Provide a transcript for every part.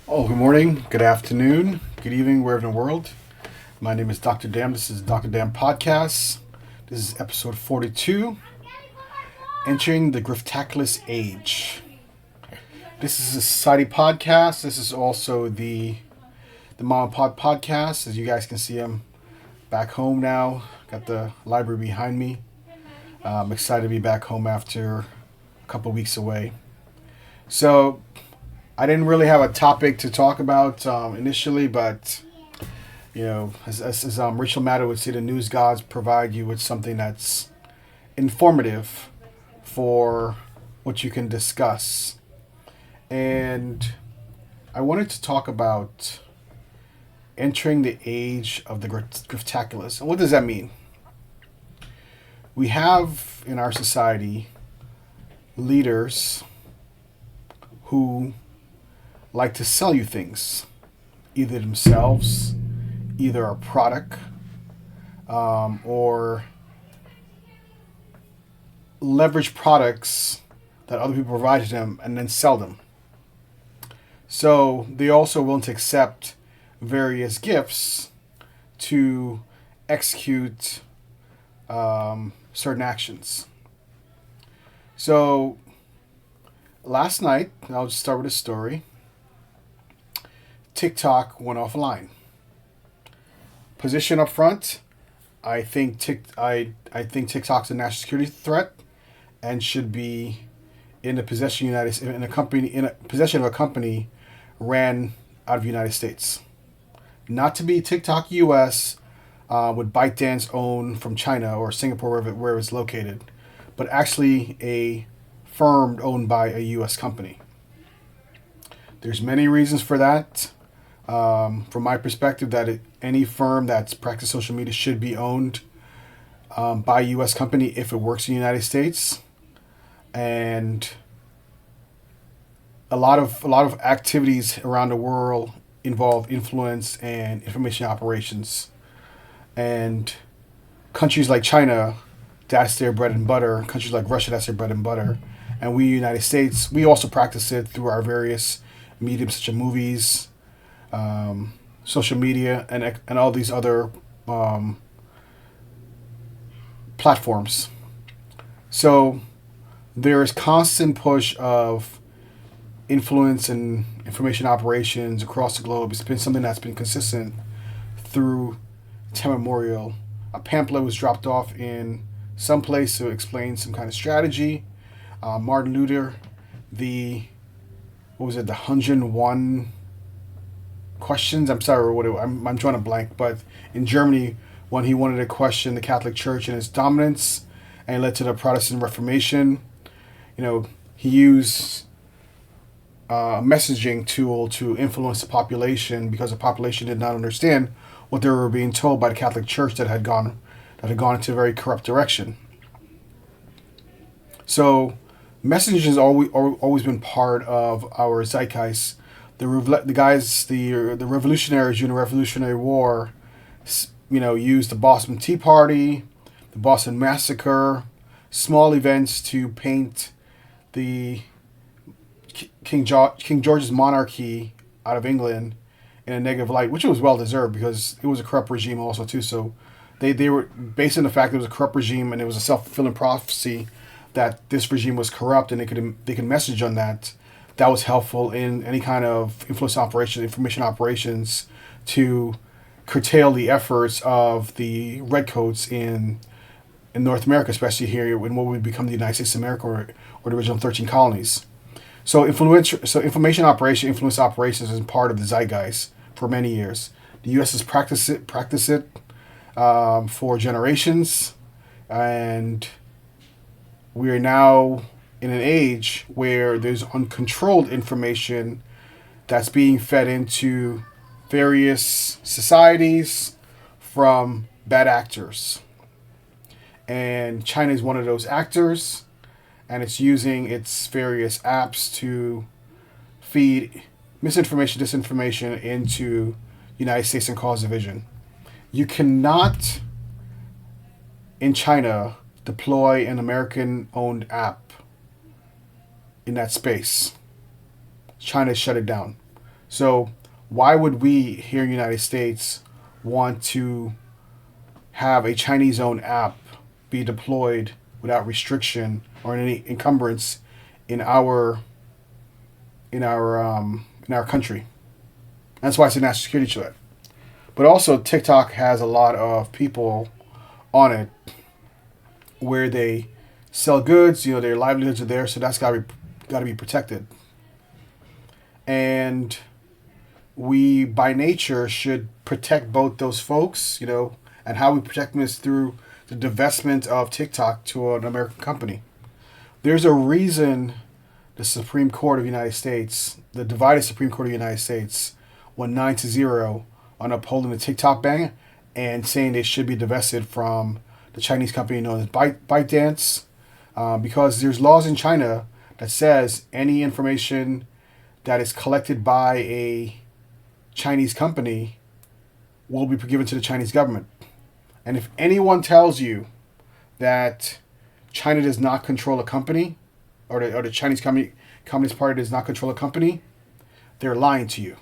Oh, good morning, good afternoon, good evening, wherever in the world. My name is Dr. DAAM. This is Dr. DAAM Podcast. This is episode 42, Entering the Griftaculous Age. This is a society podcast. This is also the Mom and Pod Podcast. As you guys can see, I'm back home now. Got the library behind me. I'm excited to be back home after a couple weeks away. So, I didn't really have a topic to talk about initially, but as Rachel Maddow would say, the news gods provide you with something that's informative for what you can discuss. And I wanted to talk about entering the age of the Griftaculous. And what does that mean? We have in our society leaders who like to sell you things, either themselves, either a product, or leverage products that other people provide to them and then sell them. So they also willing to accept various gifts to execute certain actions. So last night, I'll just start with a story. TikTok went offline. Position up front, I think TikTok's a national security threat and should be in the possession possession of a company ran out of the United States. Not to be TikTok US with ByteDance owned from China or Singapore, wherever it's located, but actually a firm owned by a US company. There's many reasons for that. From my perspective, that any firm that's practice social media should be owned by a U.S. company if it works in the United States, and a lot of activities around the world involve influence and information operations, and countries like China, that's their bread and butter. Countries like Russia, that's their bread and butter, and we, United States, we also practice it through our various mediums such as movies. Social media and all these other platforms. So there is constant push of influence and information operations across the globe. It's been something that's been consistent through time immemorial. A pamphlet was dropped off in some place to explain some kind of strategy. Martin Luther, the 101 questions. I'm sorry, I'm drawing a blank, but in Germany, when he wanted to question the Catholic Church and its dominance, and it led to the Protestant Reformation, he used a messaging tool to influence the population because the population did not understand what they were being told by the Catholic Church that had gone into a very corrupt direction. So, messaging has always been part of our zeitgeist. The revolutionaries during the Revolutionary War, used the Boston Tea Party, the Boston Massacre, small events to paint the King George's monarchy out of England in a negative light, which was well deserved because it was a corrupt regime also too. So they were based on the fact that it was a corrupt regime and it was a self-fulfilling prophecy that this regime was corrupt, and they could message on that. That was helpful in any kind of influence operations, information operations, to curtail the efforts of the redcoats in North America, especially here in what would become the United States of America or the original 13 colonies. So information operation, influence operations is part of the zeitgeist for many years. The U.S. has practiced it for generations, and we are now in an age where there's uncontrolled information that's being fed into various societies from bad actors. And China is one of those actors, and it's using its various apps to feed misinformation, disinformation into the United States and cause division. You cannot, in China, deploy an American-owned app in that space. China shut it down. So why would we here in the United States want to have a Chinese-owned app be deployed without restriction or any encumbrance in our country? That's why it's a national security threat. But also, TikTok has a lot of people on it where they sell goods. Their livelihoods are there, so that's got to be protected. And we, by nature, should protect both those folks. And how we protect them is through the divestment of TikTok to an American company. There's a reason the Supreme Court of the United States, the divided Supreme Court of the United States, went 9-0 on upholding the TikTok ban and saying they should be divested from the Chinese company known as ByteDance, because there's laws in China that says any information that is collected by a Chinese company will be given to the Chinese government. And if anyone tells you that China does not control a company, or the Chinese Communist Party does not control a company, they're lying to you.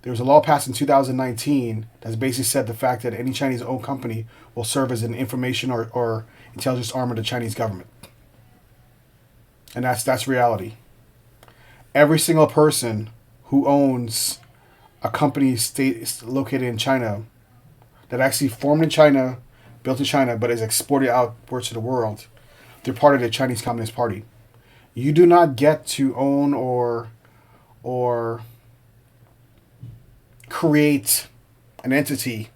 There was a law passed in 2019 that's basically said the fact that any Chinese-owned company will serve as an information or intelligence arm of the Chinese government. And that's reality. Every single person who owns a company located in China, that actually formed in China, built in China, but is exported outwards to the world, they're part of the Chinese Communist Party. You do not get to own or create an entity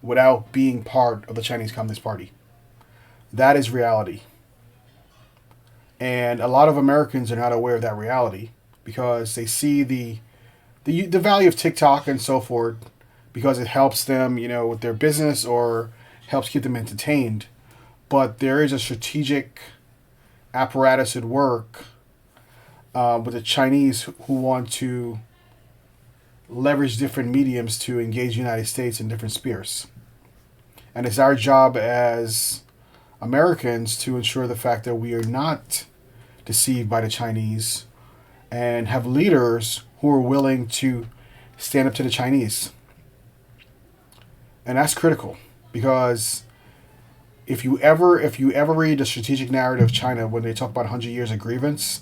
without being part of the Chinese Communist Party. That is reality. And a lot of Americans are not aware of that reality because they see the value of TikTok and so forth because it helps them, with their business or helps keep them entertained. But there is a strategic apparatus at work with the Chinese who want to leverage different mediums to engage the United States in different spheres. And it's our job as Americans to ensure the fact that we are not deceived by the Chinese and have leaders who are willing to stand up to the Chinese. And that's critical because if you ever read the strategic narrative of China when they talk about 100 years of grievance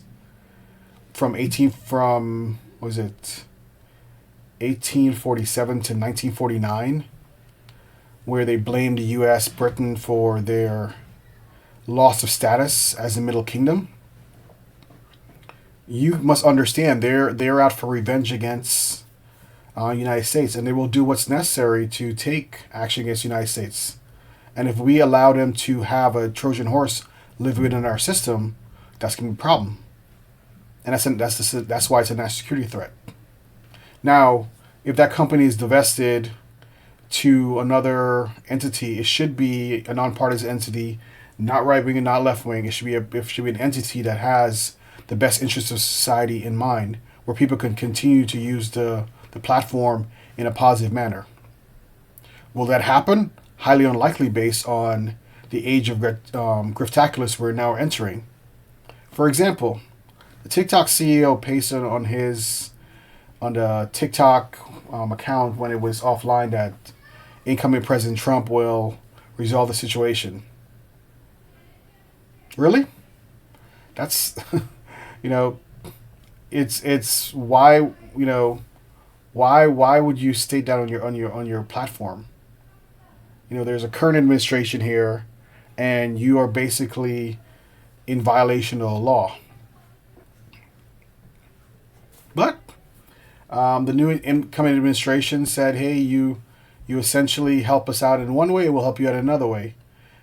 from 1847 to 1949, where they blamed the U.S., Britain for their loss of status as the Middle Kingdom. You must understand they're out for revenge against United States, and they will do what's necessary to take action against the United States. And if we allow them to have a Trojan horse live within our system, that's going to be a problem. And that's why it's a national security threat. Now, if that company is divested to another entity, it should be a nonpartisan entity, not right wing and not left wing. It should be an entity that has the best interests of society in mind, where people can continue to use the platform in a positive manner. Will that happen? Highly unlikely based on the age of Griftaculous we're now entering. For example, the TikTok CEO pasted on the TikTok account when it was offline that incoming President Trump will resolve the situation. Really? That's it's why why would you state that on your platform? There's a current administration here, and you are basically in violation of the law. But the new incoming administration said, "Hey, you essentially help us out in one way, we'll help you out in another way,"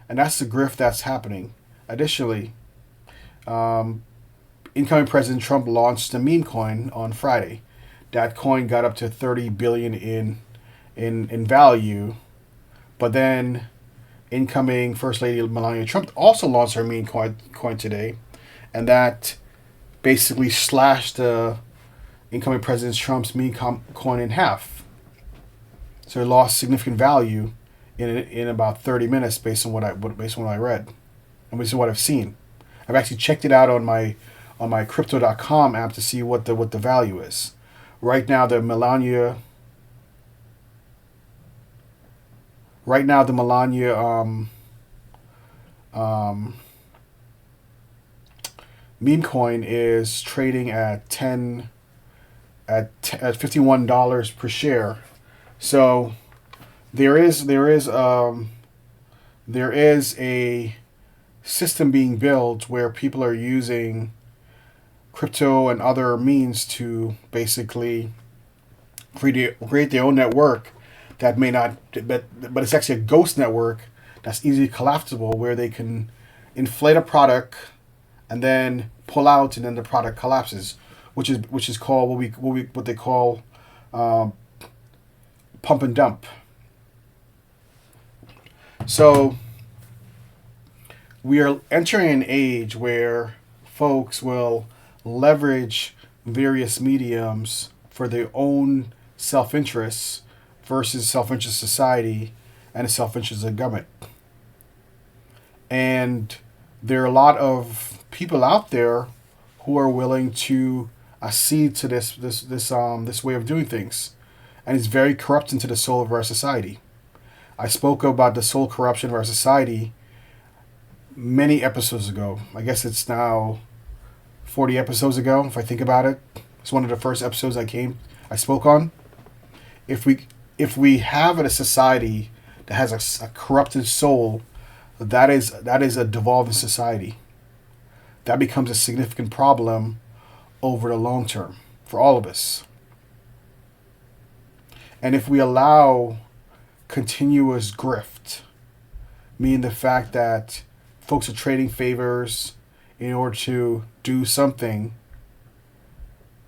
and that's the grift that's happening. Additionally, incoming President Trump launched a meme coin on Friday. That coin got up to $30 billion in value, but then incoming First Lady Melania Trump also launched her meme coin today, and that basically slashed the incoming President Trump's meme coin in half. So it lost significant value in about 30 minutes based on what I read, and based on what I've seen. I've actually checked it out on my crypto.com app to see what the value is. Right now, the Melania. Right now, the Melania um, meme coin is trading at $51 per share. So there is a system being built where people are using crypto and other means to basically create their own network that may not, but it's actually a ghost network that's easily collapsible, where they can inflate a product and then pull out, and then the product collapses, which is called what they call um, pump and dump. So we are entering an age where folks will leverage various mediums for their own self-interests versus self-interest society and the self-interest of government. And there are a lot of people out there who are willing to accede to this way of doing things, and it's very corrupting to the soul of our society. I spoke about the soul corruption of our society many episodes ago. I guess it's now 40 episodes ago, if I think about it. It's one of the first episodes I spoke on. If we have a society that has a corrupted soul, that is a devolving society. That becomes a significant problem over the long term for all of us. And if we allow continuous grift, meaning the fact that folks are trading favors in order to do something,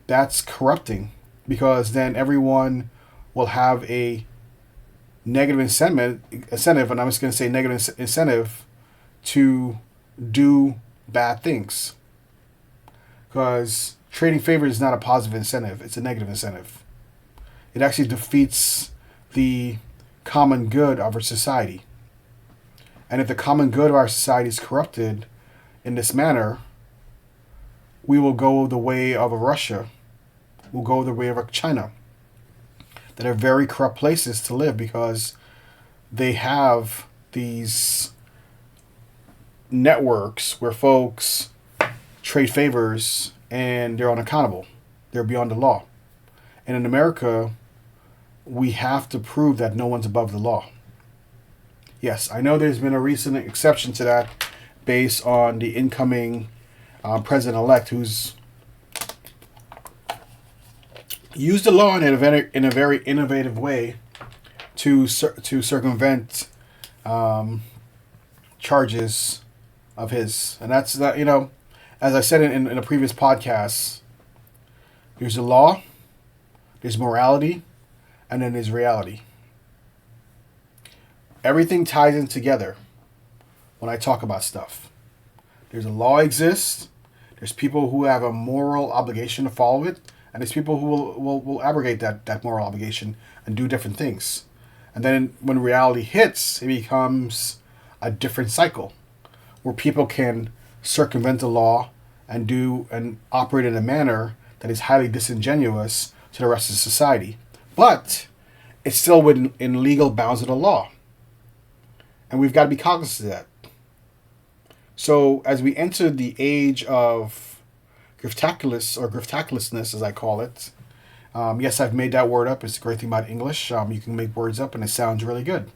that's corrupting, because then everyone will have a negative incentive, and I'm just going to say negative incentive to do bad things. Because trading favors is not a positive incentive, it's a negative incentive. It actually defeats the common good of our society. And if the common good of our society is corrupted in this manner, we will go the way of Russia, we'll go the way of China, that are very corrupt places to live, because they have these networks where folks trade favors and they're unaccountable. They're beyond the law. And in America, we have to prove that no one's above the law. Yes, I know there's been a recent exception to that based on the incoming president-elect, who's used the law in a very innovative way to circumvent charges of his. And that's that. As I said in a previous podcast, there's a law, there's morality, and then there's reality. Everything ties in together when I talk about stuff. There's a law exists, there's people who have a moral obligation to follow it, and there's people who will abrogate that moral obligation and do different things. And then when reality hits, it becomes a different cycle where people can circumvent the law and operate in a manner that is highly disingenuous to the rest of society. But it's still within legal bounds of the law. And we've got to be cognizant of that. So as we enter the age of griftaculousness, as I call it. Yes, I've made that word up. It's a great thing about English. You can make words up and it sounds really good.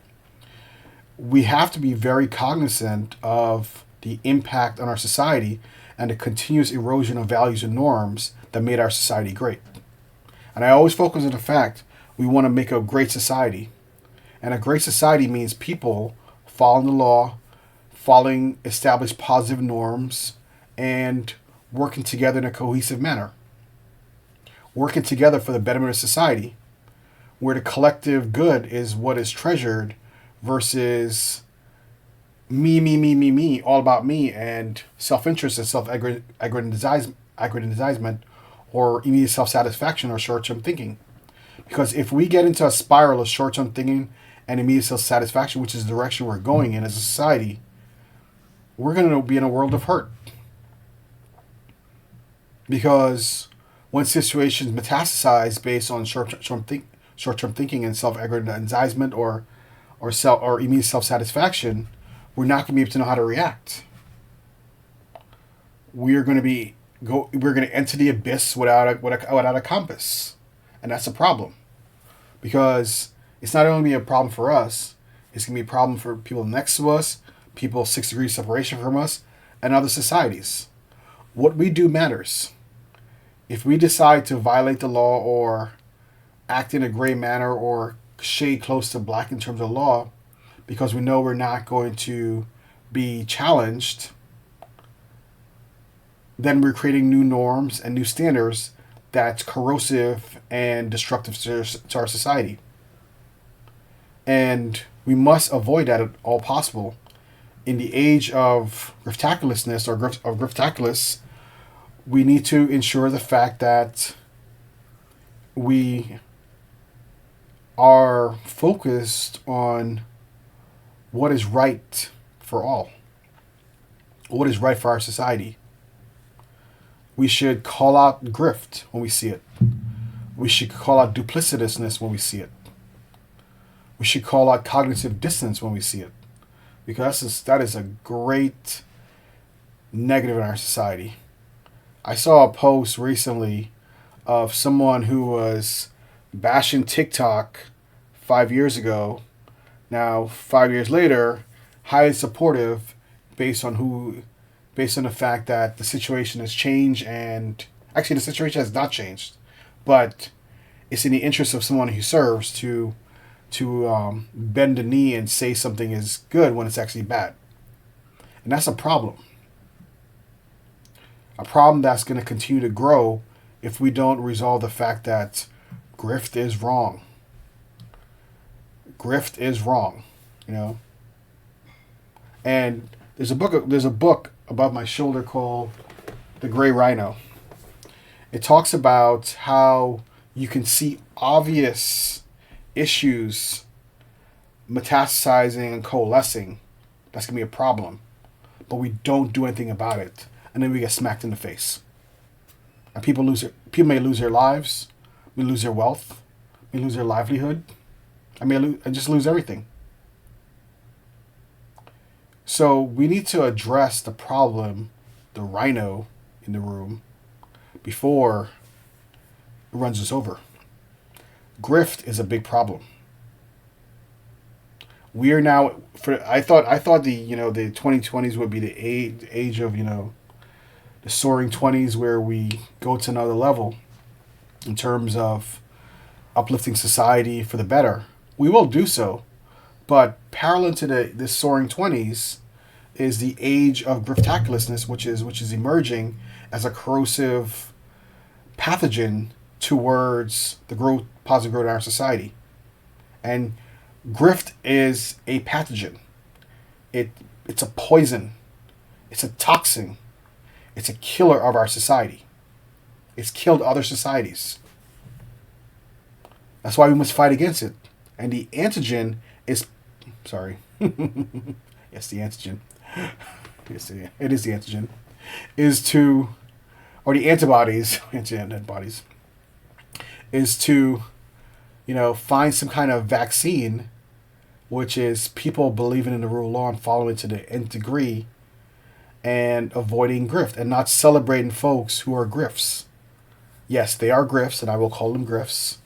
We have to be very cognizant of the impact on our society and the continuous erosion of values and norms that made our society great. And I always focus on the fact we want to make a great society. And a great society means people following the law, following established positive norms, and working together in a cohesive manner. Working together for the betterment of society, where the collective good is what is treasured versus me, all about me, and self-interest and self-aggrandizement or immediate self-satisfaction or short-term thinking. Because if we get into a spiral of short-term thinking and immediate self-satisfaction, which is the direction we're going in as a society, we're going to be in a world of hurt. Because When situations metastasize based on short-term thinking and self-aggrandizement or immediate self-satisfaction, we're not going to be able to know how to react. We're going to enter the abyss without a compass, and that's a problem, because it's not only a problem for us, it's going to be a problem for people next to us, people 6 degrees separation from us, and other societies. What we do matters. If we decide to violate the law or act in a gray manner or shade close to black in terms of law, because we know we're not going to be challenged, then we're creating new norms and new standards that's corrosive and destructive to our society. And we must avoid that at all possible. In the age of griftaculousness or griftaculous, we need to ensure the fact that we are focused on what is right for all, what is right for our society. We should call out grift when we see it. We should call out duplicitousness when we see it. We should call out cognitive dissonance when we see it, because that is a great negative in our society. I saw a post recently of someone who was bashing TikTok 5 years ago. Now, 5 years later, highly supportive based on the fact that the situation has changed, and actually the situation has not changed, but it's in the interest of someone who serves to bend the knee and say something is good when it's actually bad. And that's a problem. A problem that's going to continue to grow if we don't resolve the fact that grift is wrong. Grift is wrong, And there's a book above my shoulder called The Gray Rhino. It talks about how you can see obvious issues metastasizing and coalescing. That's going to be a problem. But we don't do anything about it. And then we get smacked in the face. And people may lose their lives, may lose their wealth, may lose their livelihood, and just lose everything. So we need to address the problem, the rhino in the room, before it runs us over. Grift is a big problem. We are now I thought the 2020s would be the age of the soaring 20s, where we go to another level in terms of uplifting society for the better. We will do so, but parallel to this soaring 20s is the age of griftaculousness, which is emerging as a corrosive pathogen towards the positive growth in our society. And grift is a pathogen. It's a poison. It's a toxin. It's a killer of our society. It's killed other societies. That's why we must fight against it. And the antigen is... Sorry. Yes, the antigen. Yes, it is the antigen. Or the antibodies, antibodies, is to, find some kind of vaccine, which is people believing in the rule of law and following it to the nth degree, and avoiding grift and not celebrating folks who are grifts. Yes, they are grifts, and I will call them grifts.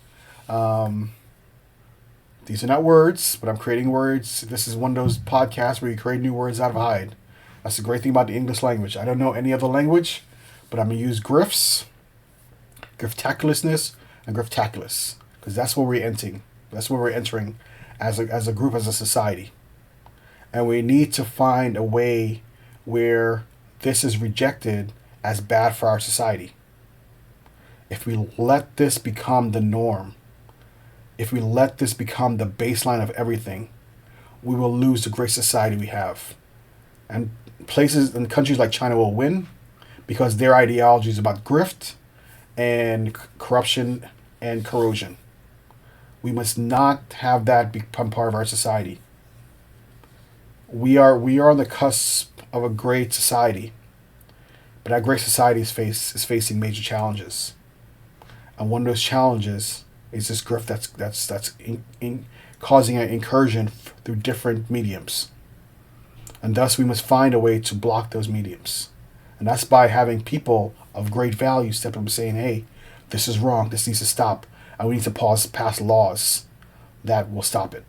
These are not words, but I'm creating words. This is one of those podcasts where you create new words out of a hide. That's the great thing about the English language. I don't know any other language, but I'm going to use grifts, griftaculousness, and griftaculous, because that's where we're entering. That's where we're entering as a group, as a society. And we need to find a way where this is rejected as bad for our society. If we let this become the norm, if we let this become the baseline of everything, we will lose the great society we have. And places and countries like China will win because their ideology is about grift and corruption and corrosion. We must not have that become part of our society. We are on the cusp of a great society, but that great society is facing major challenges. And one of those challenges is this grift that's causing an incursion through different mediums. And thus we must find a way to block those mediums. And that's by having people of great value step up and saying, hey, this is wrong, this needs to stop, and we need to pass laws that will stop it.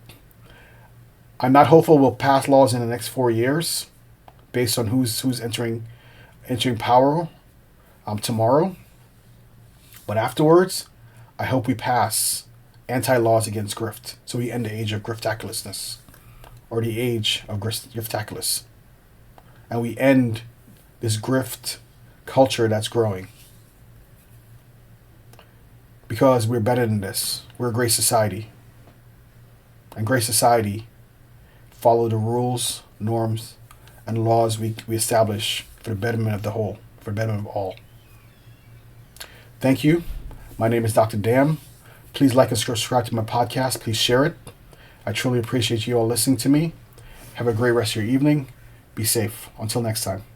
I'm not hopeful we'll pass laws in the next 4 years based on who's entering power tomorrow. But afterwards, I hope we pass anti-laws against grift, so we end the age of griftaculousness, or the age of griftaculous. And we end this grift culture that's growing. Because we're better than this. We're a great society. And great society follow the rules, norms, and laws we establish for the betterment of the whole, for the betterment of all. Thank you. My name is Dr. DAAM. Please like and subscribe to my podcast. Please share it. I truly appreciate you all listening to me. Have a great rest of your evening. Be safe. Until next time.